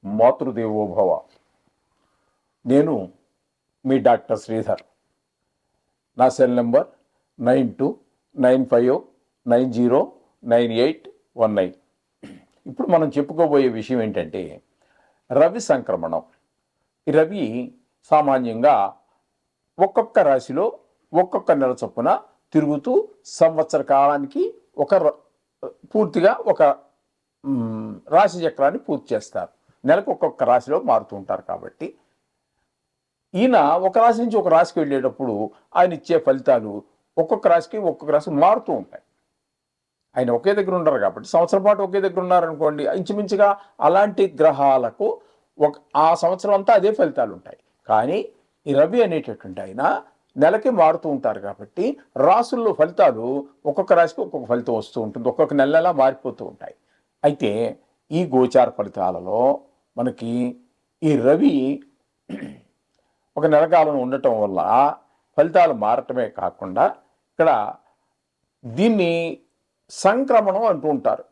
మాతృదేవోభవ. నేను మీ డాక్టర్ శ్రీధర్. నా cell number 9295909819. ఇప్పుడు మనం చెప్పుకోబోయే విషయం ఏంటంటే రవి సంక్రమణం. ఈ రవి సామాన్యంగా ఒక్కొక్క రాశిలో ఒక్కొక్క నెల చొప్పున తిరుగుతూ సంవత్సర కాలానికి పూర్తిగా ఒక రాశి చక్రాన్ని పూర్తి చేస్తారు. నెలకు ఒక్కొక్క రాశిలో మారుతూ ఉంటారు. కాబట్టి ఈయన ఒక రాశి నుంచి ఒక రాశికి వెళ్ళేటప్పుడు ఆయన ఇచ్చే ఫలితాలు ఒక్కొక్క రాశి మారుతూ ఉంటాయి. ఆయన ఒకే దగ్గర ఉండరు కాబట్టి సంవత్సరం పాటు ఒకే దగ్గర ఉన్నారనుకోండి, ఇంచుమించుగా అలాంటి గ్రహాలకు ఆ సంవత్సరం అంతా అదే ఫలితాలు ఉంటాయి. కానీ ఈ రవి అనేటటువంటి ఆయన నెలకి మారుతూ ఉంటారు కాబట్టి రాసుల్లో ఫలితాలు ఒక్కొక్క రాశికి ఒక్కొక్క ఫలితం వస్తూ ఉంటుంది, ఒక్కొక్క నెల మారిపోతూ ఉంటాయి. అయితే ఈ గోచార ఫలితాలలో మనకి ఈ రవి ఒక నెలకాలం ఉండటం వల్ల ఫలితాలు మారటమే కాకుండా ఇక్కడ దీన్ని సంక్రమణం అంటూ ఉంటారు.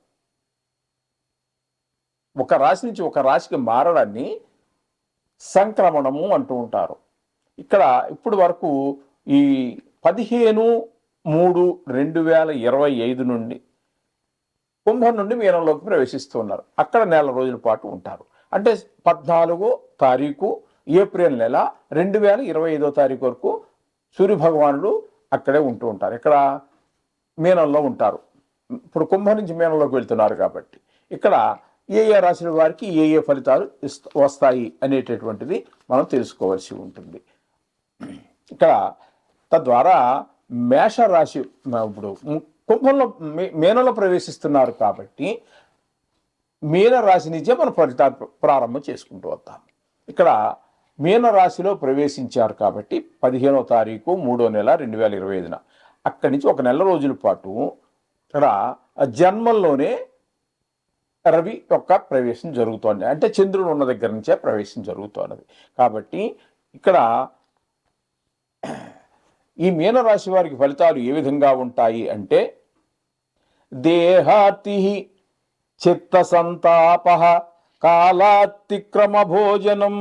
ఒక రాశి నుంచి ఒక రాశికి మారడాన్ని సంక్రమణము అంటూ ఉంటారు. ఇక్కడ ఇప్పుడు వరకు ఈ 15/3/2025 నుండి కుంభం నుండి మీనంలోకి ప్రవేశిస్తున్నారు. అక్కడ నెల రోజుల పాటు ఉంటారు. అంటే 14వ తారీఖు ఏప్రిల్ నెల 2025వ తారీఖు వరకు సూర్యభగవానుడు అక్కడే ఉంటూ ఉంటారు. ఇక్కడ మీనంలో ఉంటారు. ఇప్పుడు కుంభం నుంచి మీనంలోకి వెళ్తున్నారు కాబట్టి ఇక్కడ ఏ రాశుల వారికి ఏ ఫలితాలు వస్తాయి అనేటటువంటిది మనం తెలుసుకోవాల్సి ఉంటుంది. ఇక్కడ తద్వారా మేషరాశి ఇప్పుడు కుంభంలో మీనంలో ప్రవేశిస్తున్నారు కాబట్టి మీనరాశి నుంచే మనం ఫలితాలు ప్రారంభం చేసుకుంటూ వస్తాం. ఇక్కడ మీనరాశిలో ప్రవేశించారు కాబట్టి 15వ తారీఖు 3వ నెల 2025 అక్కడి నుంచి ఒక నెల రోజుల పాటు ఇక్కడ జన్మంలోనే రవి యొక్క ప్రవేశం జరుగుతోంది. అంటే చంద్రుడు ఉన్న దగ్గర నుంచే ప్రవేశం జరుగుతున్నది. కాబట్టి ఇక్కడ ఈ మీనరాశి వారికి ఫలితాలు ఏ విధంగా ఉంటాయి అంటే దేహాతి చిత్త సంతాప కాలాతిక్రమ భోజనం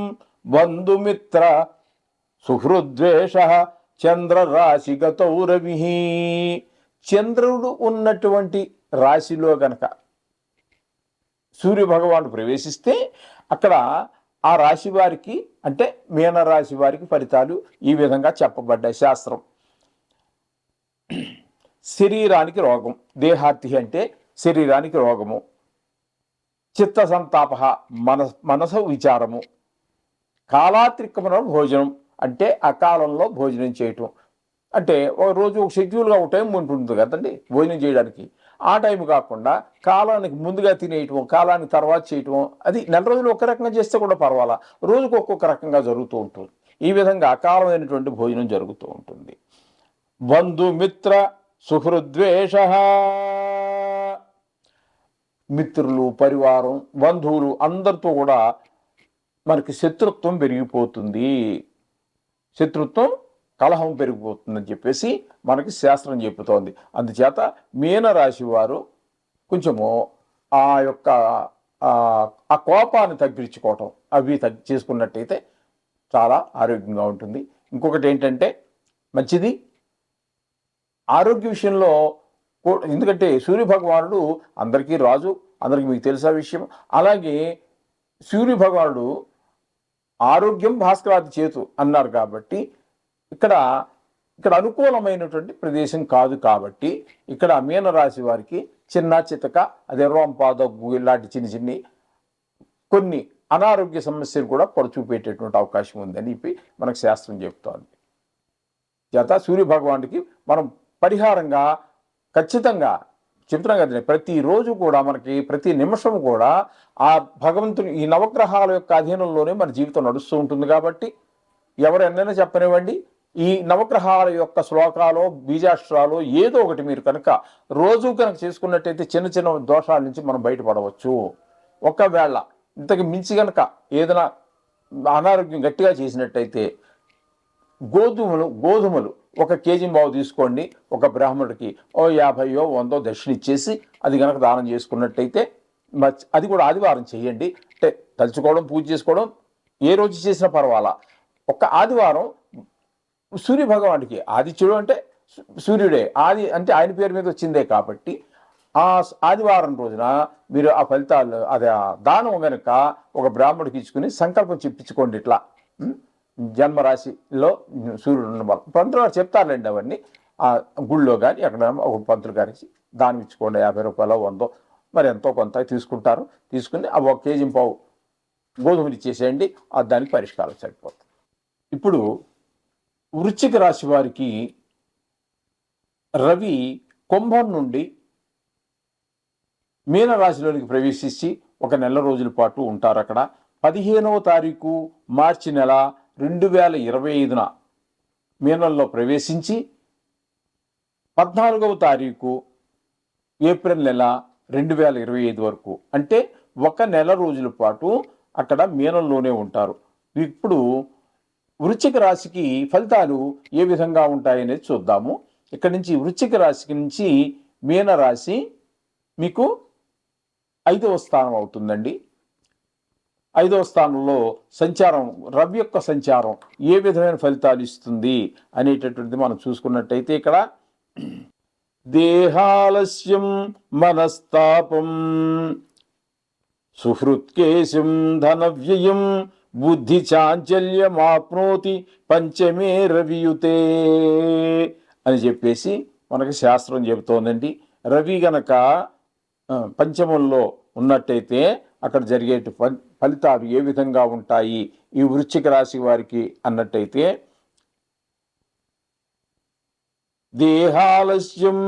బంధుమిత్ర సుహృద్వేష చంద్రరాశిగతౌ రవి. చంద్రుడు ఉన్నటువంటి రాశిలో గనక సూర్యభగవానుడు ప్రవేశిస్తే అక్కడ ఆ రాశి వారికి అంటే మీనరాశి వారికి ఫలితాలు ఈ విధంగా చెప్పబడ్డాయి. శాస్త్రం శరీరానికి రోగం, దేహార్తి అంటే శరీరానికి రోగము, చిత్త సంతాప మనసు విచారము, కాలాత్రిక్రమణ భోజనం అంటే అకాలంలో భోజనం చేయటం. అంటే ఒక రోజు ఒక షెడ్యూల్గా ఒక టైం ఉంటుంది కదండి భోజనం చేయడానికి. ఆ టైం కాకుండా కాలానికి ముందుగా తినేయటం, కాలానికి తర్వాత చేయటం, అది నెల రోజులు ఒక రకంగా చేస్తే కూడా పర్వాలా, రోజుకు ఒక్కొక్క రకంగా జరుగుతూ ఉంటుంది. ఈ విధంగా అకాలమైనటువంటి భోజనం జరుగుతూ ఉంటుంది. బంధుమిత్ర సుహృద్వేష, మిత్రులు, పరివారం, బంధువులు అందరితో కూడా మనకి శత్రుత్వం పెరిగిపోతుంది, శత్రుత్వం కలహం పెరిగిపోతుందని చెప్పేసి మనకి శాస్త్రం చెబుతోంది. అందుచేత మీనరాశి వారు కొంచెము ఆ యొక్క ఆ కోపాన్ని తగ్గించుకోవటం అవి చేసుకున్నట్టయితే చాలా ఆరోగ్యంగా ఉంటుంది. ఇంకొకటి ఏంటంటే మంచిది ఆరోగ్య విషయంలో, ఎందుకంటే సూర్యభగవానుడు అందరికీ రాజు, అందరికీ మీకు తెలిసే విషయం. అలాగే సూర్యభగవానుడు ఆరోగ్యం భాస్కరాది చేతు అన్నారు కాబట్టి ఇక్కడ అనుకూలమైనటువంటి ప్రదేశం కాదు. కాబట్టి ఇక్కడ మీనరాశి వారికి చిన్న చితక అదే రోంపాదగ్గు ఇలాంటి చిన్ని కొన్ని అనారోగ్య సమస్యలు కూడా పొరచూపేటటువంటి అవకాశం ఉందని చెప్పి మనకు శాస్త్రం చెప్తోంది. చేత సూర్యభగవానుడికి మనం పరిహారంగా ఖచ్చితంగా చెప్తున్నాం కదండి, ప్రతిరోజు కూడా మనకి ప్రతి నిమిషం కూడా ఆ భగవంతుని ఈ నవగ్రహాల యొక్క అధీనంలోనే మన జీవితం నడుస్తూ ఉంటుంది. కాబట్టి ఎవరు ఎన్నైనా చెప్పనివ్వండి, ఈ నవగ్రహాల యొక్క శ్లోకాలు, బీజాక్షరాలు ఏదో ఒకటి మీరు కనుక రోజు కనుక చేసుకున్నట్టయితే చిన్న చిన్న దోషాల నుంచి మనం బయటపడవచ్చు. ఒకవేళ ఇంతకు మించి కనుక ఏదైనా అనారోగ్యం గట్టిగా చేసినట్టయితే గోధుమలు 1 కేజీ బావు తీసుకోండి, ఒక బ్రాహ్మణుడికి 50 100 దక్షిణ ఇచ్చేసి అది కనుక దానం చేసుకున్నట్టయితే, అది కూడా ఆదివారం చేయండి. అంటే తలుచుకోవడం, పూజ చేసుకోవడం ఏ రోజు చేసినా పర్వాలా. ఒక్క ఆదివారం సూర్య భగవానుడికి, ఆదిత్యుడు అంటే సూర్యుడే, ఆది అంటే ఆయన పేరు మీద వచ్చిందే కాబట్టి ఆ ఆదివారం రోజున మీరు ఆ ఫలితాలు అది ఆ దానం కనుక ఒక బ్రాహ్మడికి ఇచ్చుకుని సంకల్పం చెప్పించుకోండి. ఇట్లా జన్మరాశిలో సూర్యుడు ఉన్న వాళ్ళు పంతులు గారు చెప్తారులేండి అవన్నీ. ఆ గుళ్ళో కానీ ఎక్కడ ఒక పంతులు గారికి దానం ఇచ్చుకోండి, 50 రూపాయలు 100 మరి ఎంతో కొంత తీసుకుంటారు. తీసుకుని ఆ 1 కేజీ పావు గోధుమలు ఇచ్చేసేయండి, దానికి పరిష్కారం సరిపోతుంది. ఇప్పుడు వృశ్చిక రాశి వారికి రవి కుంభం నుండి మీనరాశిలోనికి ప్రవేశించి 1 నెల రోజుల పాటు ఉంటారు అక్కడ. 15వ తారీఖు మార్చి నెల 2025న మీనంలో ప్రవేశించి 14వ తారీఖు ఏప్రిల్ నెల 2025 వరకు, అంటే 1 నెల రోజుల పాటు అక్కడ మీనంలోనే ఉంటారు. ఇప్పుడు వృశ్చిక రాశికి ఫలితాలు ఏ విధంగా ఉంటాయనేది చూద్దాము. ఇక్కడి నుంచి వృశ్చిక రాశికి నుంచి మీనరాశి మీకు 5వ స్థానం అవుతుందండి. 5వ స్థానంలో సంచారం, రవి యొక్క సంచారం ఏ విధమైన ఫలితాలు ఇస్తుంది అనేటటువంటిది మనం చూసుకున్నట్టయితే ఇక్కడ దేహాలస్యం మనస్తాపం సుహృత్కేశం ధనవ్యయం బుద్ధి చాంచల్యమాప్నోతి పంచమే రవియుతే అని చెప్పేసి మనకి శాస్త్రం చెబుతోందండి. రవి గనక పంచమంలో ఉన్నట్టయితే అక్కడ జరిగే ఫలితాలు ఏ విధంగా ఉంటాయి ఈ వృశ్చిక రాశి వారికి అన్నట్టయితే, దేహాలస్యం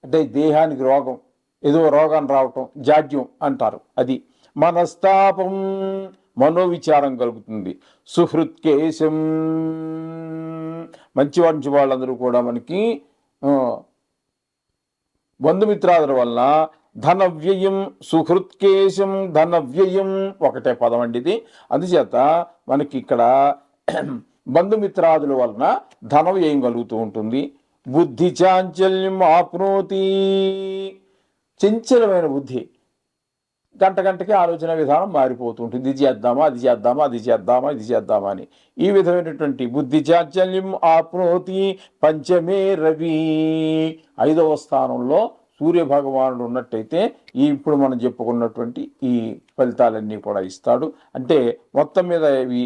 అంటే దేహానికి రోగం, ఏదో రోగం రావటం, జాడ్యం అంటారు అది. మనస్తాపం మనోవిచారం కలుగుతుంది. సుహృత్కేశం మంచి వాళ్ళందరూ కూడా మనకి బంధుమిత్రాదుల వల్ల ధనవ్యయం, సుహృత్కేశం ధనవ్యయం ఒకటే పదం అండి ఇది. అందుచేత మనకి ఇక్కడ బంధుమిత్రాదుల వలన ధన వ్యయం కలుగుతూ ఉంటుంది. బుద్ధి చాంచల్యం ఆప్నోతి, చంచలమైన బుద్ధి, గంటకి ఆలోచన విధానం మారిపోతుంటుంది. ఇది చేద్దామా, అది చేద్దామా, అది చేద్దామా, ఇది చేద్దామా అని. ఈ విధమైనటువంటి బుద్ధి చాంచల్యం ఆప్నోతి. పంచమే రవి, 5వ స్థానంలో సూర్య భగవానుడు ఉన్నట్టయితే ఇప్పుడు మనం చెప్పుకున్నటువంటి ఈ ఫలితాలన్నీ కూడా ఇస్తాడు. అంటే మొత్తం మీద ఇవి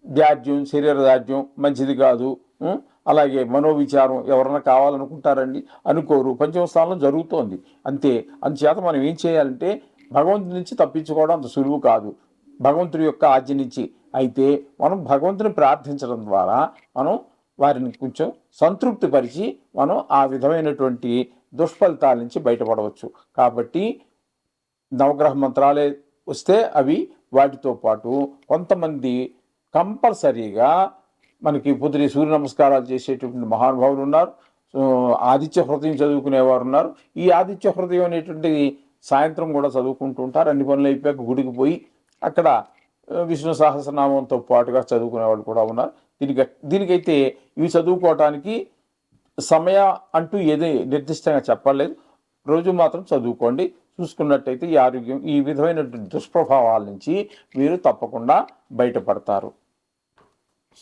దార్ఢ్యం, శరీర దార్ఢ్యం మంచిది కాదు. అలాగే మనోవిచారం ఎవరన్నా కావాలనుకుంటారండి, అనుకోరు. 5వ స్థానంలో జరుగుతోంది అంతే. అందుచేత మనం ఏం చేయాలంటే భగవంతుడి నుంచి తప్పించుకోవడం అంత సులువు కాదు, భగవంతుడి యొక్క ఆజ్ఞ నుంచి. అయితే మనం భగవంతుని ప్రార్థించడం ద్వారా మనం వారిని కొంచెం సంతృప్తిపరిచి మనం ఆ విధమైనటువంటి దుష్ఫలితాల నుంచి బయటపడవచ్చు. కాబట్టి నవగ్రహ మంత్రాలే వస్తే అవి, వాటితో పాటు కొంతమంది కంపల్సరీగా మనకి పొద్దున సూర్య నమస్కారాలు చేసేటువంటి మహానుభావులు ఉన్నారు, ఆదిత్య హృదయం చదువుకునేవారు ఉన్నారు. ఈ ఆదిత్య హృదయం అనేటువంటి సాయంత్రం కూడా చదువుకుంటూ ఉంటారు. అన్ని పనులు అయిపోయాక గుడికి పోయి అక్కడ విష్ణు సహస్రనామంతో పాటుగా చదువుకునే వాళ్ళు కూడా ఉన్నారు. దీనికైతే ఇవి చదువుకోవటానికి సమయ అంటూ ఏది నిర్దిష్టంగా చెప్పలేదు, రోజు మాత్రం చదువుకోండి. చూసుకున్నట్టయితే ఈ ఆరోగ్యం, ఈ విధమైన దుష్ప్రభావాల నుంచి మీరు తప్పకుండా బయటపడతారు.